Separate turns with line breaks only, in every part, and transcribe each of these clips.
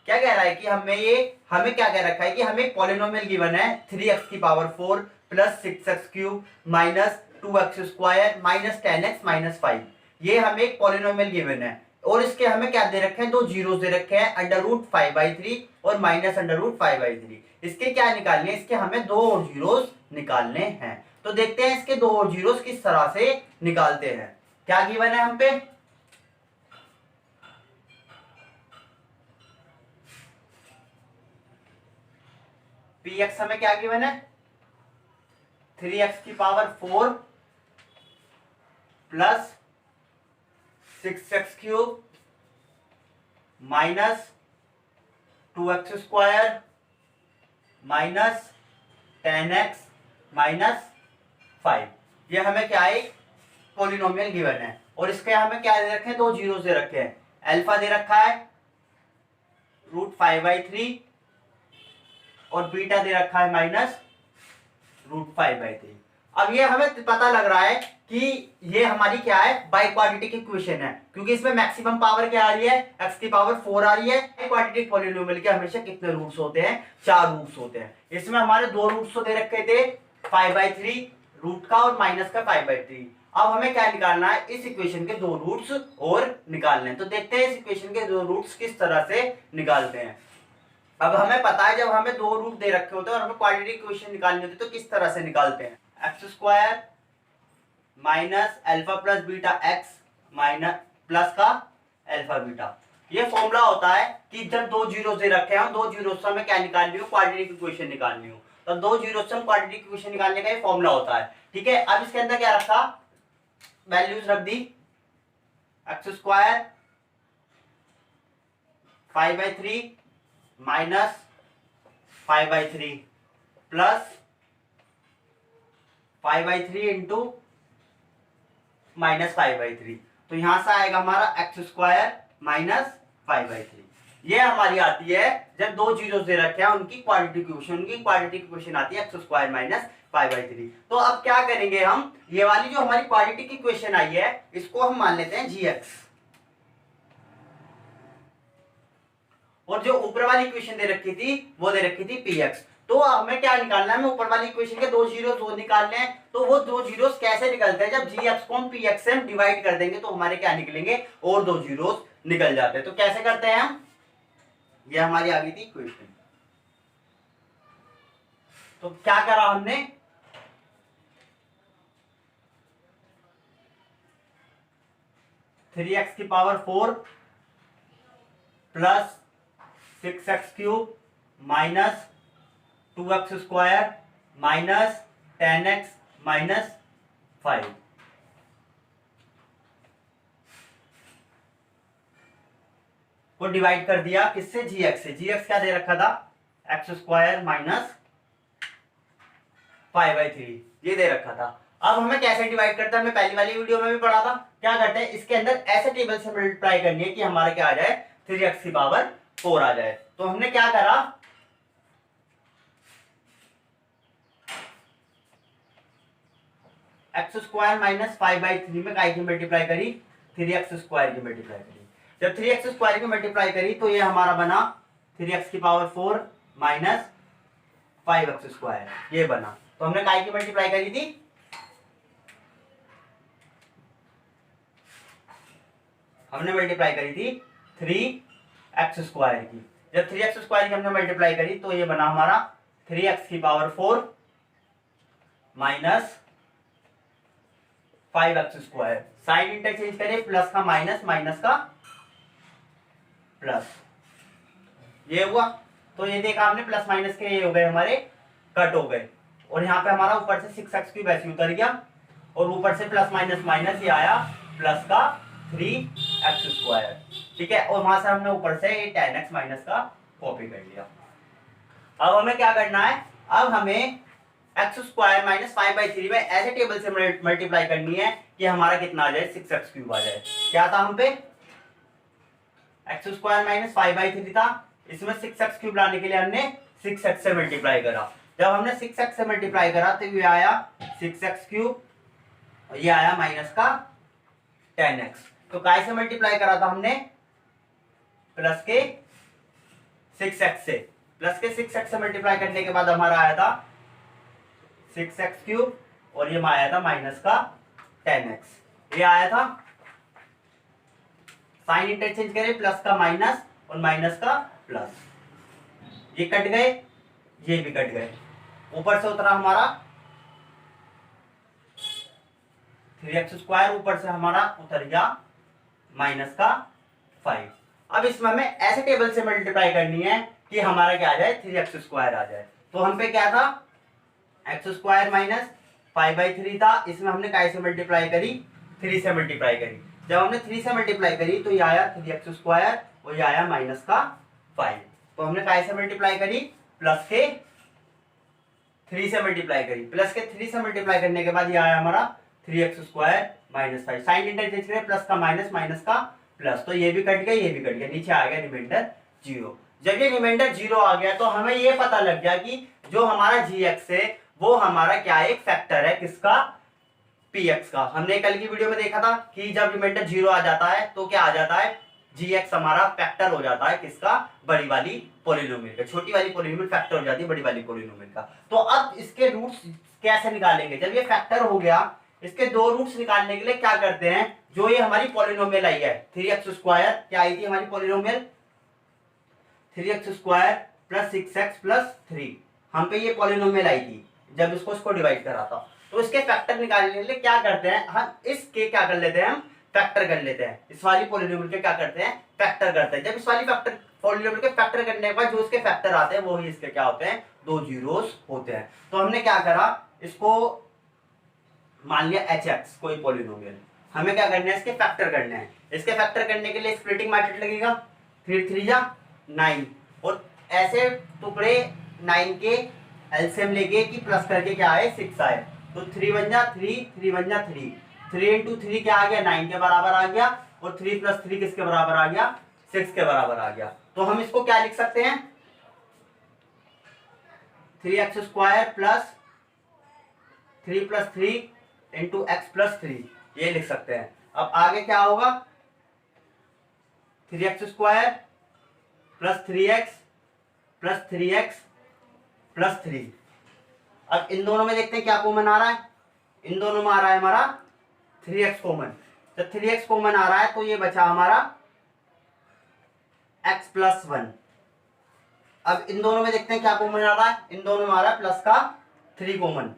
क्या कह रहा है कि हमें क्या कह रखा है कि हमें पॉलिनोमियल गिवन है 3x की power 4 plus 6x cube minus 2x square minus 10x minus 5। ये हमें एक पॉलिनोमियल गिवन है और इसके हमें क्या दे रखे हैं, दो जीरोस दे रखे हैं, अंडर रूट 5/3 और माइनस अंडर रूट 5/3। इसके क्या निकालने हैं, इसके हमें दो और जीरोस निकालने हैं। तो देखते हैं इसके दो और जीरोस किस तरह से निकालते हैं। क्या गिवन है हम पे, px हमें क्या गिवन है, 3x की power 4 plus 6x cube minus 2x square minus 10x minus 5। ये हमें क्या है, पॉलिनोमियल गिवन है और इसके हमें क्या दे रखे हैं, दो जीरो दे रखे हैं। अल्फा दे रखा है रूट 5/3 और बीटा दे रखा है माइनस रूट 5/3। अब ये हमें पता लग रहा है कि ये हमारी क्या है, बाई क्वाड्रेटिक इक्वेशन है, क्योंकि इसमें मैक्सिमम पावर क्या आ रही है, x की पावर 4 आ रही है। क्वाड्रेटिक पॉलिनोमियल के हमेशा कितने रूट्स होते हैं, 4 रूट्स होते हैं। इसमें हमारे दो रूट्स तो दे रखे थे 5/3 रूट का और माइनस का 5/3। अब हमें क्या निकालना है, इस इक्वेशन के दो रूट्स और निकालने हैं। तो देखते हैं इस इक्वेशन के दो रूट्स किस तरह से निकालते हैं। अब हमें पता है जब हमें दो रूट दे रखे होते हैं और हमें क्वाड्रेटिक इक्वेशन निकालनी होती है तो किस तरह से निकालते हैं, x square minus alpha plus beta x minus plus का अल्फा बीटा। ये फॉर्मूला होता है कि जब दो जीरो दे रखे हैं, दो जीरो से हमें क्या निकालनी हो, क्वाड्रेटिक इक्वेशन निकालनी हो, तो दो जीरो से हम क्वाड्रेटिक इक्वेशन निकालने का ये फॉर्मूला होता है। ठीक है, अब इसके अंदर क्या रखा, वैल्यूज रख दी, x square 5/3 minus 5/3 plus 5/3 into minus 5/3। तो यहां से आएगा हमारा एक्स स्क्वायर माइनस 5/3। ये हमारी आती है जब दो जीरो दे रखे हैं उनकी क्वाड्रेटिक इक्वेशन आती है एक्स स्क्वायर माइनस 5/3। तो अब क्या करेंगे हम, ये वाली जो हमारी क्वाड्रेटिक इक्वेशन आई है इसको हम मान लेते हैं gx, और जो ऊपर वाली इक्वेशन दे रखी थी वो दे रखी थी px। तो हमें क्या निकालना है, हमें ऊपर वाली इक्वेशन के दो जीरो दो निकालने हैं। तो वो दो जीरोस कैसे निकलते हैं, जब gx को हम px से हम डिवाइड कर देंगे तो हमारे क्या निकलेंगे, और दो जीरोस निकल जाते हैं। तो कैसे करते हैं हम, ये हमारी आ गई थी इक्वेशन। तो क्या करा हमने, थ्री एक्स की power 4 plus 6x cube minus 2x square minus 10x minus 5। को डिवाइड कर दिया किससे, gx से। gx क्या दे रखा था, एक्स स्क्वायर माइनस 5/3 ये दे रखा था। अब हमें कैसे डिवाइड करते हैं, हमने पहली वाली वीडियो में भी पढ़ा था। क्या करते हैं, इसके अंदर ऐसे टेबल से मल्टीप्लाई करनी है कि हमारा क्या आ जाए, 3x की पावर 4 आ जाए। तो हमने क्या करा, एक्स स्क्वायर माइनस 5/3 में काय की मल्टीप्लाई करी, 3x स्क्वायर की मल्टीप्लाई करी। जब 3x स्क्वायर की मल्टीप्लाई करी तो ये हमारा बना 3x की पावर 4 माइनस 5x स्क्वायर, ये बना। तो हमने काय की मल्टीप्लाई करी थी, हमने मल्टीप्लाई करी थी 3x स्क्वायर की। जब 3x स्क्वायर की हमने मल्टीप्लाई करी तो ये बना हमारा 3x की power 4 minus 5x square. Sign interchange करें, प्लस का माइनस माइनस का प्लस, ये हुआ। तो ये देखा हमने प्लस माइनस के ये हो गए हमारे कट हो गए, और यहाँ पे हमारा ऊपर से 6x क्यूब ऐसे उतर गया और ऊपर से प्लस माइनस माइनस ये आया प्लस का 3x स्क्वायर। ठीक है, और वहां से हमने ऊपर से 10x माइनस का कॉपी कर लिया। अब हमें क्या करना है, अब हमें एक्स स्क्वायर माइनस 5/3 में ऐसे टेबल से मल्टीप्लाई करनी है कि हमारा कितना आ जाए, 6x क्यूब आ जाए। क्या था हम पे, एक्स स्क्वायर माइनस 5/3 था, इसमें 6x क्यूब लाने के लिए हमने 6x से मल्टीप्लाई करा। जब हमने 6x से मल्टीप्लाई करा तो ये आया 6x क्यूब और ये आया माइनस का 10x। तो काय से मल्टीप्लाई करा था हमने, प्लस के 6x से, प्लस के 6x से मल्टीप्लाई करने के बाद हमारा आया था 6x³ और ये आया था माइनस का 10x। ये आया था, साइन इंटरचेंज करें, प्लस का माइनस और माइनस का प्लस, ये कट गए, ये भी कट गए, ऊपर से उतरा हमारा 3x², ऊपर से हमारा उतर गया माइनस का 5। अब इसमें हमें ऐसे टेबल से मल्टीप्लाई करनी है कि हमारा क्या आ जाए, 3x² आ जाए। तो हम पे क्या था, x² माइनस 5/3 था, इसमें हमने काय से मल्टीप्लाई करी, 3 से मल्टीप्लाई करी। जब हमने 3 से मल्टीप्लाई करी तो ये आया 3x² और ये आया माइनस का 5। तो हमने काय से मल्टीप्लाई करी, प्लस के 3 से मल्टीप्लाई करी, प्लस के 3 से मल्टीप्लाई करने के बाद ये आया हमारा 3x² माइनस 5। साइन इंटरचेंज करें, प्लस का माइनस, माइनस का प्लस, तो ये भी कट गया, ये भी कट गया, नीचे आ गया रिमाइंडर 0। जब ये रिमाइंडर 0 आ गया तो हमें ये पता लग गया कि जो हमारा gx है वो हमारा क्या है, एक फैक्टर है, किसका, px का। हमने कल की वीडियो में देखा था कि जब रिमाइंडर 0 आ जाता है तो क्या आ जाता है, gx हमारा फैक्टर हो जाता है, किसका, बड़ी वाली पॉलिनोमियल का। छोटी वाली पॉलिनोमियल फैक्टर हो जाती है बड़ी वाली पॉलिनोमियल का। तो अब इसके रूट्स कैसे निकालेंगे, जब ये फैक्टर हो गया, इसके दो रूट्स निकालने के लिए क्या करते हैं, जो ये हमारी पॉलिनोमियल आई है 3x², क्या आई थी हमारी polynomial, 3x² plus 6x plus 3, हम पे ये पॉलिनोमियल आई थी जब इसको डिवाइड करा था। तो इसके फैक्टर निकालने के लिए क्या करते हैं, हम इसके क्या कर लेते हैं, हम फैक्टर कर लेते हैं, इस वाली पॉलिनोमियल के क्या करते हैं, फैक्टर करते हैं। जब इस वाली फैक्टर पॉलिनोमियल के फैक्टर करने के बाद जो इसके फैक्टर आते हैं वो ही इसके क्या होते हैं, 2 जीरोस होते हैं। तो हमने क्या करा, इसको मान लिया hx कोई पॉलिनोमियल, हमें क्या करना है, इसके फैक्टर करने हैं। इसके फैक्टर करने के लिए स्प्लिटिंग मेथड लगेगा, 3 3 जा 9, और ऐसे टुकड़े 9 के एलसीएम लेके कि प्लस करके क्या आए, 6 आए। तो 3 1 जा 3, 3 1 जा 3, 3 into 3 क्या आ गया, 9 के बराबर आ गया, और 3 + 3 किसके बराबर आ गया, 6 के बराबर आ गया। तो हम इसको क्या लिख सकते हैं, 3x² प्लस 3 + 3 इंटू x + 3, ये लिख सकते हैं। अब आगे क्या होगा, 3x² plus 3x plus 3x plus 3। अब इन दोनों में देखते हैं क्या कॉमन आ रहा है, इन दोनों में आ रहा है हमारा 3x कॉमन। जब 3x कॉमन आ रहा है तो ये बचा हमारा x + 1। अब इन दोनों में देखते हैं क्या कॉमन आ रहा है, इन दोनों में आ रहा है प्लस का 3 कॉमन,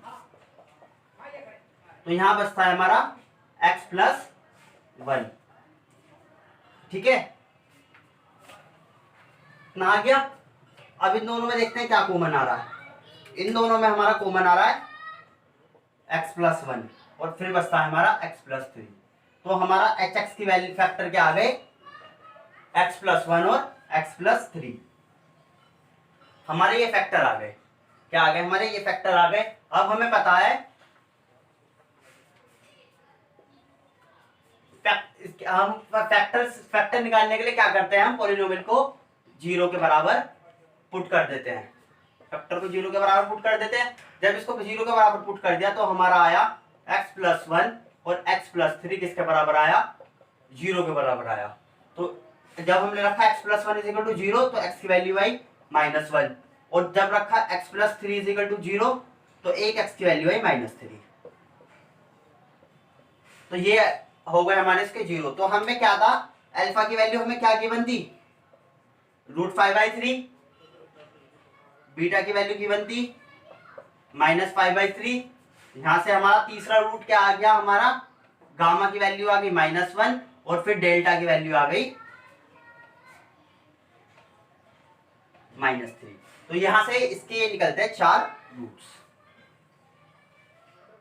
तो यहां बचता है हमारा x + 1। ठीक है, ना आ गया। अब इन दोनों में देखते हैं क्या कॉमन आ रहा है, इन दोनों में हमारा कॉमन आ रहा है x + 1, और फिर बचता है हमारा x + 3। तो हमारा hx की वैल्यू फैक्टर क्या आ गए, x + 1 और x + 3, हमारे ये फैक्टर आ गए, क्या आ गए, हमारे ये फैक्टर आ गए। अब हमें पता है हम फैक्टर निकालने के लिए क्या करते हैं, हम पॉलिनोमियल को 0 के बराबर पुट कर देते हैं, फैक्टर को 0 के बराबर पुट कर देते हैं। जब इसको 0 के बराबर पुट कर दिया तो हमारा आया x + 1 और x + 3 किसके बराबर आया, 0 के बराबर आया। तो जब हमने रखा x + 1 = 0 तो x की वैल्यू आई -1, और जब रखा x + 3 = 0 तो एक x की वैल्यू आई -3। तो ये हो गए हमारे इसके 0। तो हमें क्या था, अल्फा की वैल्यू हमें क्या गिवन थी, √5/3, बीटा की वैल्यू गिवन थी -5/3। यहां से हमारा तीसरा रूट क्या आ गया, हमारा गामा की वैल्यू आ गई -1, और फिर डेल्टा की वैल्यू आ गई -3। तो यहां से इसके ये निकलते हैं 4 रूट्स।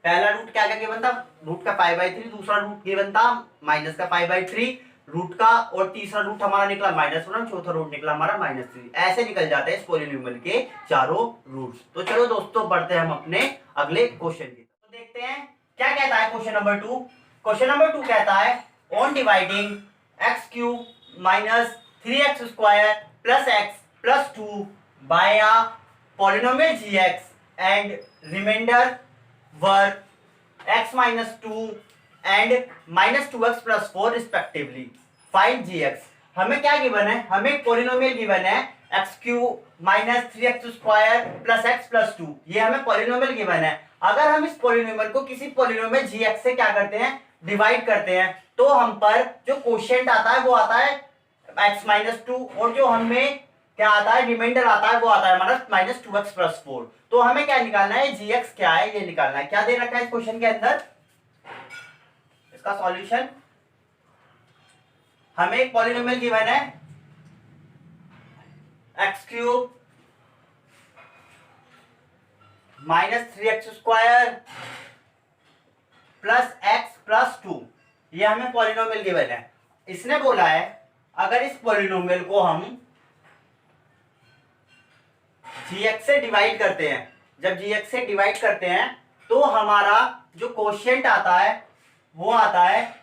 पहला रूट क्या क्या गिवन था, रूट का 5/3, दूसरा रूट गिवन था माइनस का 5/3 रूट का, और तीसरा रूट हमारा निकला -1, चौथा रूट निकला हमारा -3। ऐसे निकल जाते हैं इस पॉलिनोमियल के चारों रूट्स। तो चलो दोस्तों बढ़ते हैं हम अपने अगले क्वेश्चन की। तो देखते हैं क्या कहता है क्वेश्चन नंबर 2। क्वेश्चन नंबर 2 कहता है on dividing x³ - 3x² + x + 2 by a polynomial gx and remainder were x - 2 and -2x + 4 respectively. Find gx। हमें क्या गिवन है, हमें पॉलिनोमियल गिवन है x cube minus 3x² plus x plus 2, ये हमें polynomial given है। अगर हम इस पॉलिनोमियल को किसी पॉलिनोमियल gx से क्या करते हैं, डिवाइड करते हैं, तो हम पर जो कोशिएंट आता है वो आता है x-2, और जो हमें क्या आता है, रिमाइंडर आता है, वो आता है हमारा -2x + 4। तो हमें क्या निकालना है, gx क्या है ये निकालना है। क्या दे रखा है इस क्वेश्चन के अंदर, इसका सॉल्यूशन, हमें एक पॉलिनोमियल गिवन है x³ -3x² plus x plus 2, ये हमें पॉलिनोमियल गिवन है। इसने बोला है अगर इस पॉलिनोमियल को हम gx से डिवाइड करते हैं, जब gx से डिवाइड करते हैं तो हमारा जो कोशिएंट आता है वो आता है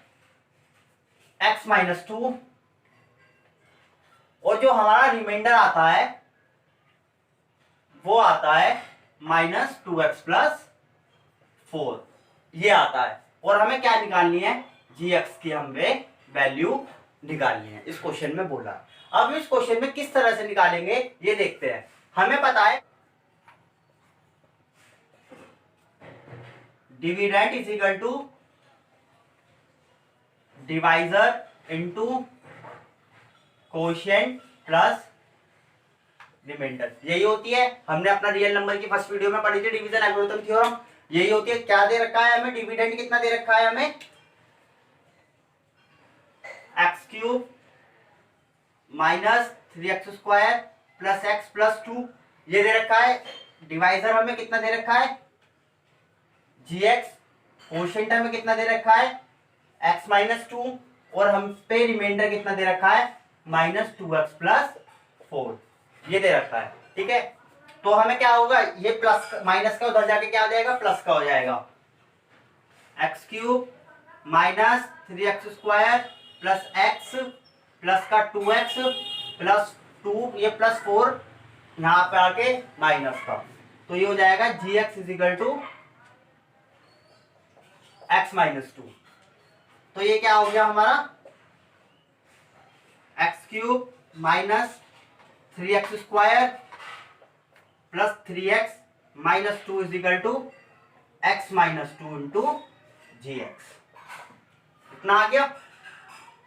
x-2, और जो हमारा रिमाइंडर आता है वो आता है -2x + 4, ये आता है। और हमें क्या निकालनी है, gx की हमें वैल्यू निकालनी है, इस क्वेश्चन में बोला। अब इस क्वेश्चन में किस तरह से निकालेंगे ये देखते हैं। हमें पता है dividend is equal to divisor into quotient plus remainder, यही होती है। हमने अपना रियल नंबर की फर्स्ट वीडियो में पढ़ी थी, डिवीजन एल्गोरिथम थ्योरम, यही होती है। क्या दे रखा है हमें, डिविडेंड कितना दे रखा है हमें, x³ -3x² plus x plus 2, ये दे रखा है। डिवाइजर हमें कितना दे रखा है, gx, कोशिएंट हमें कितना दे रखा है x-2, और हम पे रिमाइंडर कितना दे रखा है -2x + 4, ये दे रखा है। ठीक है, तो हमें क्या होगा, ये प्लस माइनस का उधर जाके क्या हो जाएगा, प्लस का हो जाएगा। x³ -3x² plus x plus का 2x प्लस 2, ये प्लस 4 यहां पे आके माइनस का, तो ये हो जाएगा gx = x-2। तो ये क्या हो गया हमारा, x³ -3x² plus 3x - 2 = x-2 × gx, इतना आ गया।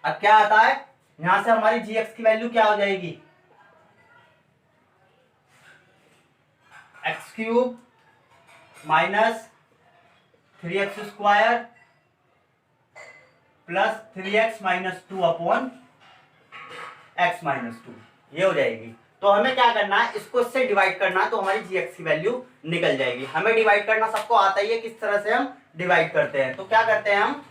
अब क्या आता है, यहां से हमारी gx की वैल्यू क्या हो जाएगी, x³ -3x² plus 3x - 2 upon x-2, ये हो जाएगी। तो हमें क्या करना है, इसको इससे डिवाइड करना है, तो हमारी gx की वैल्यू निकल जाएगी। हमें डिवाइड करना सबको आता ही है, किस तरह से हम डिवाइड करते हैं। तो क्या करते हैं हम,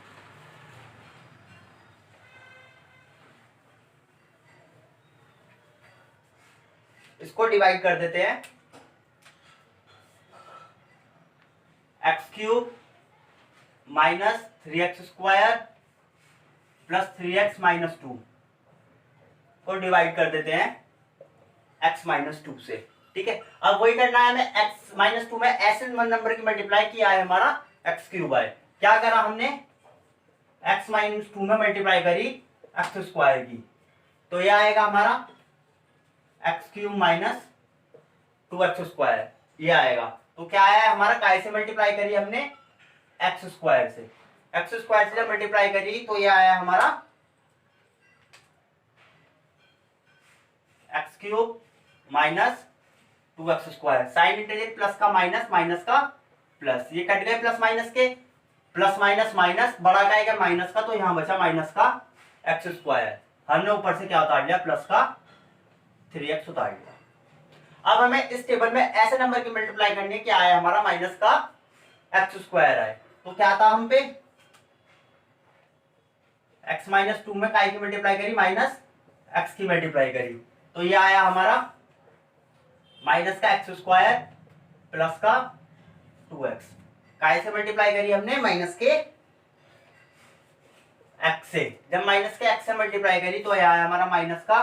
इसको डिवाइड कर देते हैं, x³ -3x² प्लस 3x - 2 को डिवाइड कर देते हैं x-2 से। ठीक है, अब वही करना है हमें, x-2 में ऐसे नंबर की मल्टीप्लाई किया है हमारा x³ है, क्या करा हमने, x-2 में मल्टीप्लाई करी x² की, तो ये आएगा हमारा x³ -2x², ये आएगा। तो क्या आया हमारा, काय से मल्टीप्लाई करी हमने, x² से, x² से जब मल्टीप्लाई करी तो ये आया हमारा x³ -2x², sign integer plus का माइनस, माइनस का प्लस, ये कट गए प्लस माइनस के, प्लस माइनस माइनस, बड़ा का आएगा माइनस का, तो यहां बचा माइनस का x², हमने ऊपर से क्या उतार लिया, प्लस का 3x उतार लिया। अब हमें इस टेबल में ऐसे नंबर की मल्टीप्लाई करनी है, क्या आया हमारा, माइनस का x² आए, तो क्या था हम पे, x-2 में काय की मल्टीप्लाई करी, माइनस x की मल्टीप्लाई करी, तो ये आया हमारा माइनस का x² प्लस का 2x, काय से मल्टीप्लाई करी हमने, माइनस के x से, जब माइनस के x से मल्टीप्लाई करी तो ये आया हमारा माइनस का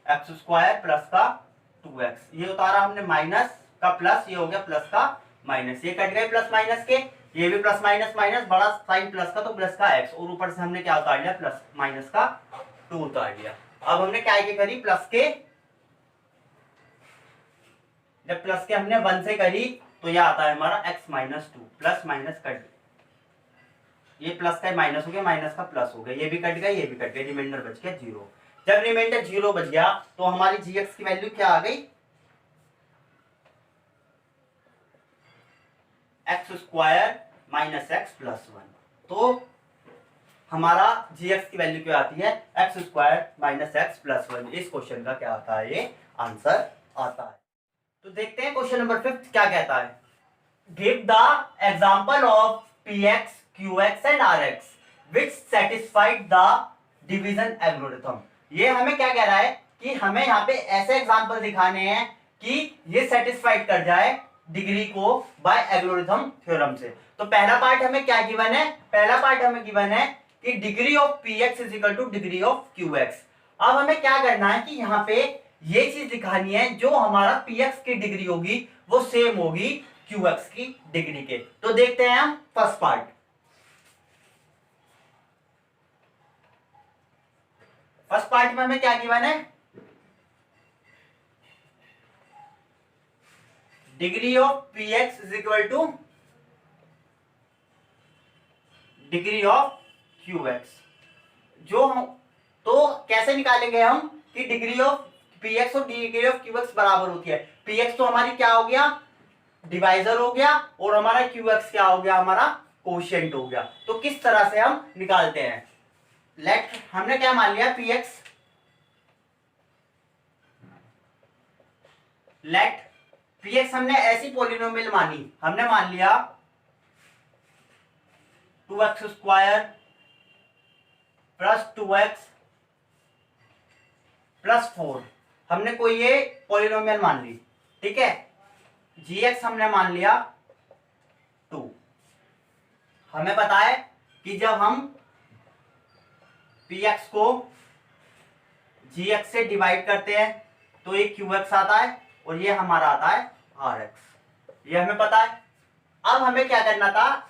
x² प्लस का 2x, ये उतारा हमने माइनस का प्लस, ये हो गया प्लस का माइनस, ये कट गए प्लस माइनस के, ये भी प्लस माइनस माइनस, बड़ा साइन प्लस का तो प्लस का x, और ऊपर से हमने क्या उतार लिया, प्लस माइनस का 2 उतार लिया। अब हमने क्या की करी, प्लस के जब प्लस के हमने 1 से करी तो यह आता है हमारा x minus 2, plus minus cut गया, ये प्लस का माइनस हो गया, माइनस का प्लस हो गया, ये भी कट गया, ये भी कट गया, रिमाइंडर बच गया 0। जब रिमाइंडर 0 बच गया तो हमारी gx की वैल्यू क्या आ गई, x square minus x plus 1। तो हमारा gx की वैल्यू क्या आती है, x square minus x plus 1। इस क्वेश्चन का क्या आता है, ये आंसर आता है। तो देखते हैं क्वेश्चन नंबर 5 क्या कहता है। Give the example of px qx and rx which satisfied the division algorithm। ये हमें क्या कह रहा है कि हमें यहाँ पे ऐसे एग्जांपल दिखाने हैं कि ये सेटिस्फाइड कर जाए डिग्री को बाय एल्गोरिथम थ्योरम से। तो पहला पार्ट हमें क्या गिवन है, पहला पार्ट हमें गिवन है कि degree of px is equal to degree of qx। अब हमें क्या करना है कि यहाँ पे ये चीज दिखानी है, जो हमारा px की डिग्री होगी वो सेम होगी qx की डिग्री के। तो देखते हैं हम फर्स्ट पार्ट। फर्स्ट पार्ट में हमें क्या गिवन है, degree of px is equal to degree of qx। जो हम तो कैसे निकालेंगे हम कि डिग्री ऑफ px और डिग्री ऑफ qx बराबर होती है। px तो हमारी क्या हो गया, डिवाइजर हो गया, और हमारा qx क्या हो गया, हमारा कोशिएंट हो गया। तो किस तरह से हम निकालते हैं, लेट हमने क्या मान लिया px, लेट px हमने ऐसी पॉलिनोमियल मानी, हमने मान लिया 2x square plus 2x plus 4, हमने कोई ये पॉलिनोमियल मान ली, ठीक है। gx हमने मान लिया 2। हमें पता है कि जब हम px को gx से डिवाइड करते हैं तो ये qx आता है और ये हमारा आता है rx, ये हमें पता है। अब हमें क्या करना था,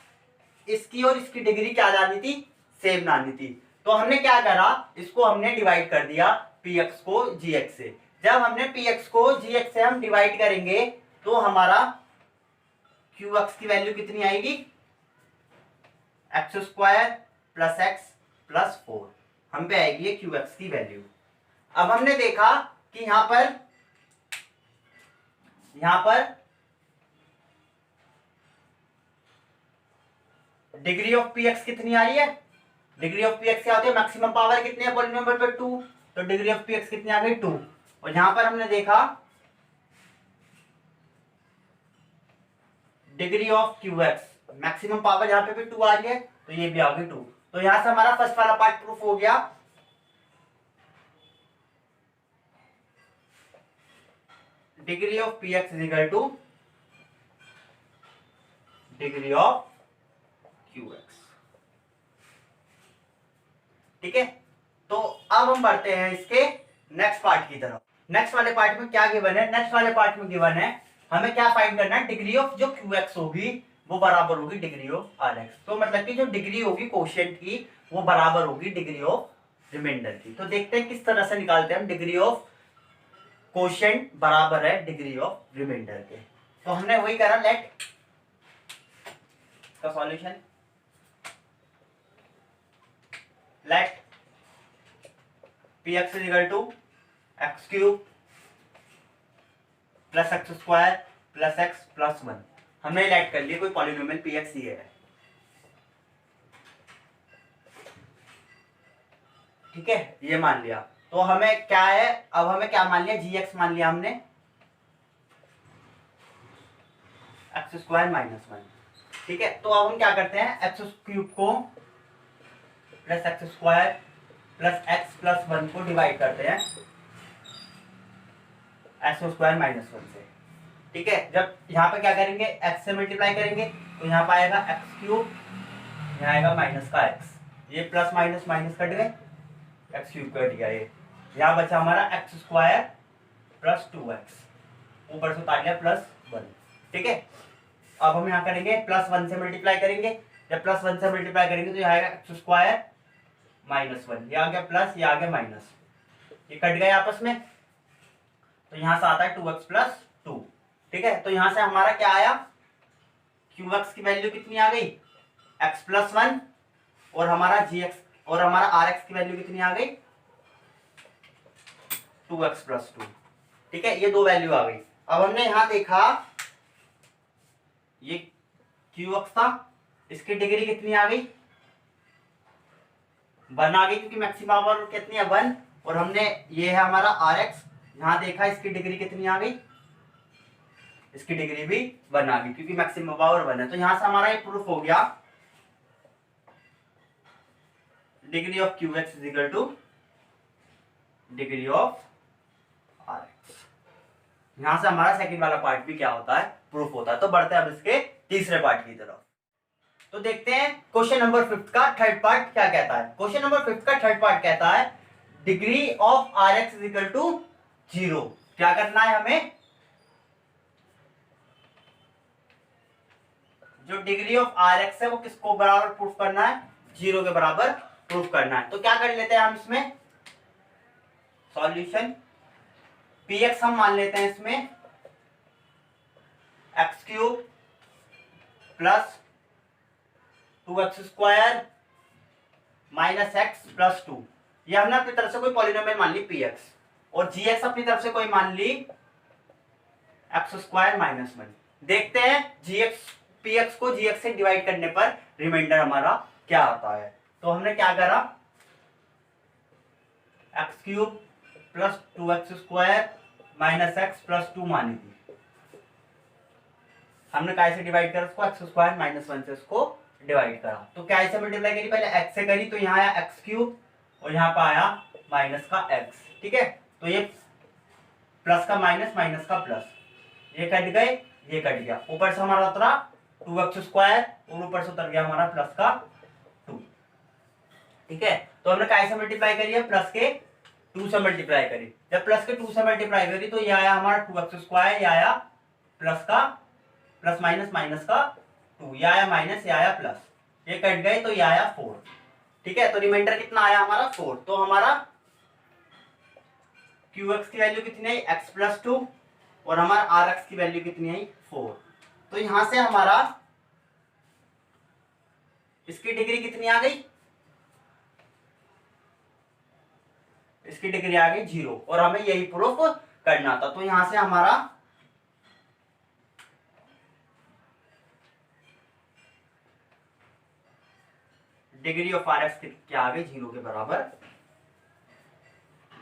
इसकी और इसकी डिग्री क्या लानी थी, सेम लानी थी। तो हमने क्या करा, इसको हमने डिवाइड कर दिया px को gx से। जब हमने px को gx से हम डिवाइड करेंगे तो हमारा qx की वैल्यू कितनी आएगी, x square plus x plus 4, हम पे आएगी ये qx की वैल्यू। अब हमने देखा कि यहां पर डिग्री ऑफ px कितनी आ रही है, डिग्री ऑफ px क्या होती है, मैक्सिमम पावर कितनी है पॉलिनोमियल पे 2, तो डिग्री ऑफ px कितनी आ गई 2। और यहां पर हमने देखा degree of qx, maximum power यहां पे भी 2 आ रही है, तो ये भी आ गई 2। तो यहां से हमारा फर्स्ट वाला पार्ट प्रूफ हो गया। Degree of px is equal to degree of qx, ठीक है। तो अब हम बढ़ते हैं इसके नेक्स्ट पार्ट की तरफ। नेक्स्ट वाले पार्ट में क्या गिवन है, नेक्स्ट वाले पार्ट में गिवन है हमें क्या फाइंड करना है, डिग्री ऑफ जो qx होगी वो बराबर होगी डिग्री ऑफ rx। तो मतलब कि जो डिग्री होगी कोशिएंट की वो बराबर होगी डिग्री ऑफ रिमाइंडर की। तो देखते हैं किस तरह से निकालते हैं हम, डिग्री ऑफ कोशिएंट बराबर है डिग्री ऑफ रिमाइंडर के। तो हमने वही करा, लेट का solution, let px is equal to x cube plus x square plus x plus 1। हमने लेट कर लिया कोई पॉलिनोमियल px ही है, ठीक है, ये मान लिया। तो हमें क्या है, अब हमें क्या मान लिया, gx मान लिया हमने एक्स स्क्वायर माइनस 1, ठीक है। तो अब हम क्या करते हैं, एक्स क्यूब को plus x square plus x plus 1 को डिवाइड करते हैं एक्स स्क्वायर माइनस 1 से, ठीक है। जब यहाँ पे क्या करेंगे, x से मल्टीप्लाई करेंगे तो यहाँ पे आएगा एक्स क्यूब, यहाँ आएगा माइनस का x, ये प्लस माइनस माइनस कट गए, एक्स क्यूब कट गया, ये यहाँ बचा हमारा एक्स स्क्वायर प्लस 2x, ऊपर से उतार लिया प्लस 1, ठीक है। अब हम यहाँ करेंगे प्लस 1 से मल्टीप्लाई करेंगे, जब प्लस 1 से मल्टीप्लाई करेंगे तो यहाँ आएगा एक्स स्क्वायर माइनस 1, ये आ गया प्लस, ये आ गया माइनस, ये कट गए आपस में, तो यहाँ से आता है 2x प्लस 2, ठीक है, तो यहां से हमारा क्या आया, क्यू एक्स की वैल्यू कितनी आ गई, x+1, और हमारा जी एक्स और हमारा आर एक्स की वैल्यू कितनी आ गई, 2x+2। ठीक है, ये दो वैल्यू आ गई। अब हमने यहां देखा ये क्यू एक्स था, इसकी डिग्री कितनी आ गई, 1 आ गई, क्योंकि मैक्सिमम पावर कितनी है 1, और हमने ये है हमारा आर एक्स, यहां देखा इसकी डिग्री कितनी आ गई, इसकी डिग्री भी 1 आ गई, क्योंकि मैक्सिमम पावर 1 है। तो यहां से हमारा ये प्रूफ हो गया, degree of q x is equal to degree of r x. यहां से हमारा सेकंड वाला पार्ट भी क्या होता है, प्रूफ होता है। तो बढ़ते हैं अब इसके तीसरे पार्ट की तरफ। तो देखते हैं क्वेश्चन नंबर 5 का थर्ड पार्ट क्या कहता है। क्वेश्चन नंबर 5 का थर्ड पार्ट कहता है degree of r x is equal to 0। क्या करना है हमें, जो डिग्री ऑफ आर एक्स है वो किसको बराबर प्रूफ करना है, 0 के बराबर प्रूफ करना है। तो क्या कर लेते हैं हम इसमें सॉल्यूशन, पी एक्स हम मान लेते हैं इसमें x³ plus 2x² minus x+2। ये हमने अपनी तरफ से कोई पॉलिनोमियल मान ली px, और gx अपनी तरफ से कोई मान ली x² माइनस 1। देखते हैं px को gx से डिवाइड करने पर रिमाइंडर हमारा क्या आता है। तो हमने क्या करा, x³ plus 2x² minus x+2 मानी थी, हमने काय से डिवाइड करा उसको, x² माइनस 1 से उसको डिवाइड करा। तो क्या से मल्टीप्लाई करी, पहले x से करी, तो यहाँ आया x³ और यहाँ पर आया माइनस का x। ठीक है, तो ये प्लस का माइनस, माइनस का प्लस, ये कट गए, ये कट गया, ऊपर से हमारा उतरा 2x² और ऊपर से उतर गया हमारा प्लस का 2। ठीक है, तो हमने काय से मल्टीप्लाई करी है, प्लस के 2 से मल्टीप्लाई करी। जब प्लस के 2 से मल्टीप्लाई करी तो ये आया हमारा 2x², ये आया प्लस का प्लस माइनस, माइनस का 2, ये आया माइनस, ये आया प्लस, ये कट गए तो ये आया 4। ठीक है, तो रिमाइंडर कितना आया हमारा 4। तो हमारा qx की वैल्यू कितनी आई, x+2, और हमारा rx की वैल्यू कितनी आई, 4। तो यहां से हमारा इसकी डिग्री कितनी आ गई, इसकी डिग्री आ गई 0, और हमें यही प्रूफ करना था। तो यहां से हमारा डिग्री ऑफ आर एक्स क्या आ गई, 0 के बराबर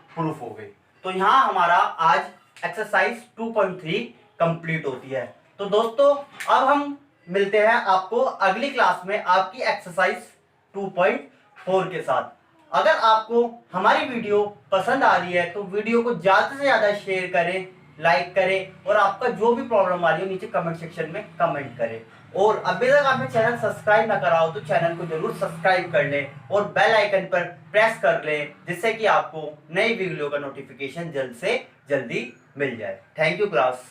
प्रूफ हो गई। तो यहां हमारा आज एक्सरसाइज 2.3 कंप्लीट होती है। तो दोस्तों अब हम मिलते हैं आपको अगली क्लास में आपकी एक्सरसाइज 2.4 के साथ। अगर आपको हमारी वीडियो पसंद आ रही है तो वीडियो को ज्यादा से ज्यादा शेयर करें, लाइक करें, और आपका जो भी प्रॉब्लम आ रही है नीचे कमेंट सेक्शन में कमेंट करें। और अभी तक आपने चैनल सब्सक्राइब ना करा हो तो चैनल को जरूर सब्सक्राइब कर लें और बेल आइकन पर प्रेस कर लें, जिससे कि आपको नई वीडियो का नोटिफिकेशन जल्द से जल्दी मिल जाए। Thank you class.